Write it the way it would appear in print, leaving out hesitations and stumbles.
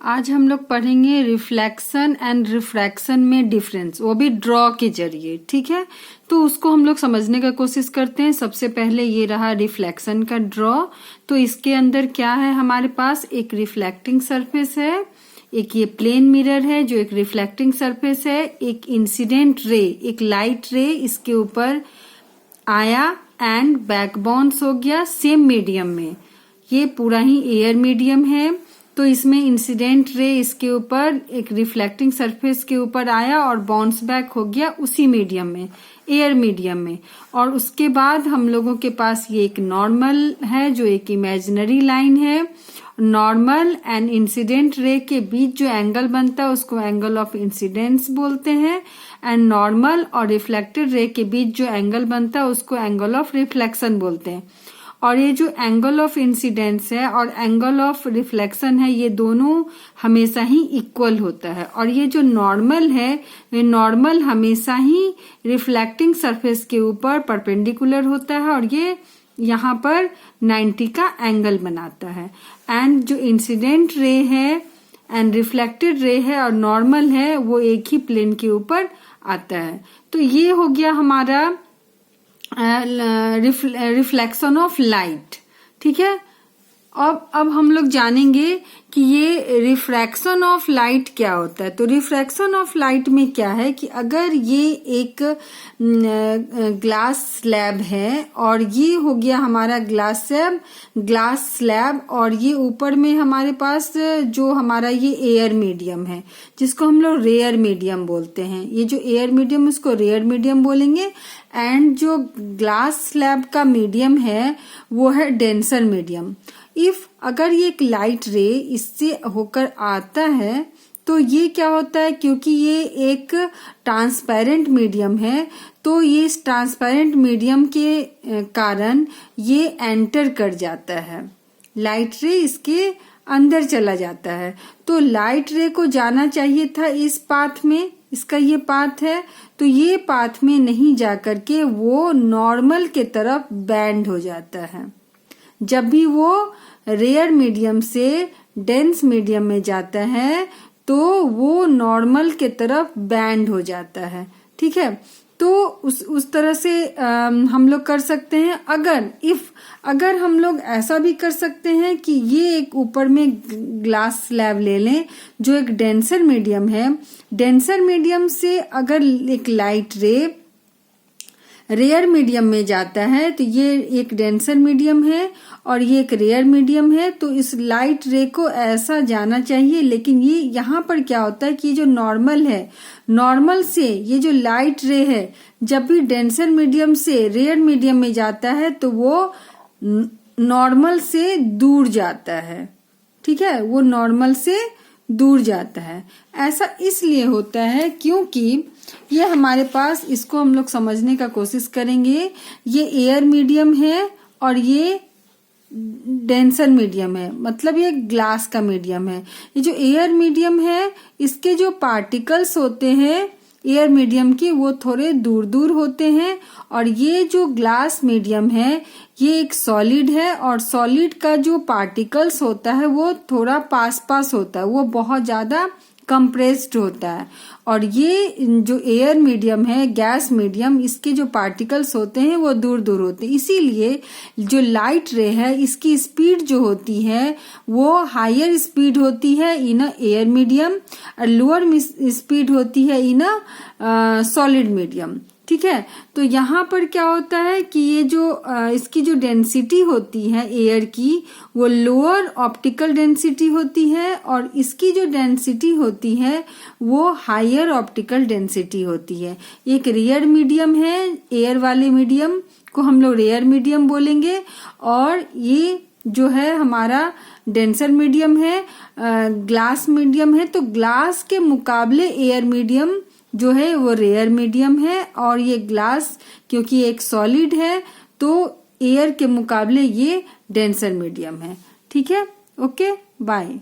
आज हम लोग पढ़ेंगे रिफ्लेक्शन एंड रिफ्रैक्शन में डिफरेंस, वो भी ड्रॉ के जरिए। ठीक है, तो उसको हम लोग समझने का कोशिश करते हैं। सबसे पहले ये रहा रिफ्लेक्शन का ड्रॉ। तो इसके अंदर क्या है, हमारे पास एक रिफ्लेक्टिंग सरफेस है, एक ये प्लेन मिरर है जो एक रिफ्लेक्टिंग सरफेस है, एक इंसिडेंट रे, एक लाइट रे इसके ऊपर आया एंड बैक बाउंस हो गया सेम मीडियम में। ये पूरा ही एयर मीडियम है, तो इसमें इंसिडेंट रे इसके ऊपर एक रिफ्लेक्टिंग सरफेस के ऊपर आया और बाउंस बैक हो गया उसी मीडियम में, एयर मीडियम में। और उसके बाद हम लोगों के पास ये एक नॉर्मल है जो एक इमेजिनरी लाइन है। नॉर्मल एंड इंसिडेंट रे के बीच जो एंगल बनता है उसको एंगल ऑफ इंसिडेंस बोलते हैं, एंड नॉर्मल और रिफ्लेक्टेड रे के बीच जो एंगल बनता है उसको एंगल ऑफ रिफ्लेक्शन बोलते हैं। और ये जो एंगल ऑफ इंसिडेंस है और एंगल ऑफ रिफ्लेक्शन है, ये दोनों हमेशा ही इक्वल होता है। और ये जो नॉर्मल है, ये नॉर्मल हमेशा ही रिफ्लेक्टिंग सरफेस के ऊपर परपेंडिकुलर होता है और ये यहाँ पर 90 का एंगल बनाता है। एंड जो इंसिडेंट रे है एंड रिफ्लेक्टेड रे है और नॉर्मल है, वो एक ही प्लेन के ऊपर आता है। तो ये हो गया हमारा रिफ्लेक्शन ऑफ लाइट। ठीक है, अब हम लोग जानेंगे कि ये रिफ्रैक्शन ऑफ लाइट क्या होता है। तो रिफ्रैक्शन ऑफ लाइट में क्या है कि अगर ये एक ग्लास स्लैब है और ये हो गया हमारा ग्लास स्लैब और ये ऊपर में हमारे पास जो हमारा ये एयर मीडियम है जिसको हम लोग रेयर मीडियम बोलते हैं। ये जो एयर मीडियम उसको रेयर मीडियम बोलेंगे, एंड जो ग्लास स्लैब का मीडियम है वो है डेंसर मीडियम। इफ अगर ये एक लाइट रे इससे होकर आता है तो ये क्या होता है, क्योंकि ये एक ट्रांसपेरेंट मीडियम है तो ये इस ट्रांसपेरेंट मीडियम के कारण ये एंटर कर जाता है, लाइट रे इसके अंदर चला जाता है। तो लाइट रे को जाना चाहिए था इस पाथ में, इसका ये पाथ है, तो ये पाथ में नहीं जाकर के वो नॉर्मल के तरफ बैंड हो जाता है। जब भी वो रेयर मीडियम से डेंस मीडियम में जाता है तो वो नॉर्मल के तरफ बैंड हो जाता है। ठीक है, तो उस तरह से हम लोग कर सकते हैं। अगर हम लोग ऐसा भी कर सकते हैं कि ये एक ऊपर में ग्लास स्लैब ले लें जो एक डेंसर मीडियम है, डेंसर मीडियम से अगर एक लाइट रे रेयर मीडियम में जाता है तो ये एक डेंसर मीडियम है और ये एक रेयर मीडियम है, तो इस लाइट रे को ऐसा जाना चाहिए। लेकिन ये यहाँ पर क्या होता है कि जो नॉर्मल है, नॉर्मल से ये जो लाइट रे है जब भी डेंसर मीडियम से रेयर मीडियम में जाता है तो वो नॉर्मल से दूर जाता है। ठीक है, वो नॉर्मल से दूर जाता है। ऐसा इसलिए होता है क्योंकि ये हमारे पास, इसको हम लोग समझने का कोशिश करेंगे, ये एयर मीडियम है और ये डेंसर मीडियम है, मतलब ये ग्लास का मीडियम है। ये जो एयर मीडियम है इसके जो पार्टिकल्स होते हैं एयर मीडियम की वो थोड़े दूर दूर होते हैं, और ये जो ग्लास मीडियम है ये एक सॉलिड है और सॉलिड का जो पार्टिकल्स होता है वो थोड़ा पास पास होता है, वो बहुत ज्यादा कंप्रेस्ड होता है। और ये जो एयर मीडियम है, गैस मीडियम, इसके जो पार्टिकल्स होते हैं वो दूर दूर होते हैं। इसीलिए जो लाइट रे है इसकी स्पीड जो होती है वो हायर स्पीड होती है इन एयर मीडियम और लोअर स्पीड होती है इन सॉलिड मीडियम। ठीक है, तो यहाँ पर क्या होता है कि ये जो इसकी जो डेंसिटी होती है एयर की वो लोअर ऑप्टिकल डेंसिटी होती है और इसकी जो डेंसिटी होती है वो हायर ऑप्टिकल डेंसिटी होती है। एक रेयर मीडियम है, एयर वाले मीडियम को हम लोग रेयर मीडियम बोलेंगे, और ये जो है हमारा डेंसर मीडियम है, ग्लास मीडियम है। तो ग्लास के मुकाबले एयर मीडियम जो है वो रेयर मीडियम है, और ये ग्लास क्योंकि एक सॉलिड है तो एयर के मुकाबले ये डेंसर मीडियम है। ठीक है, ओके, बाय।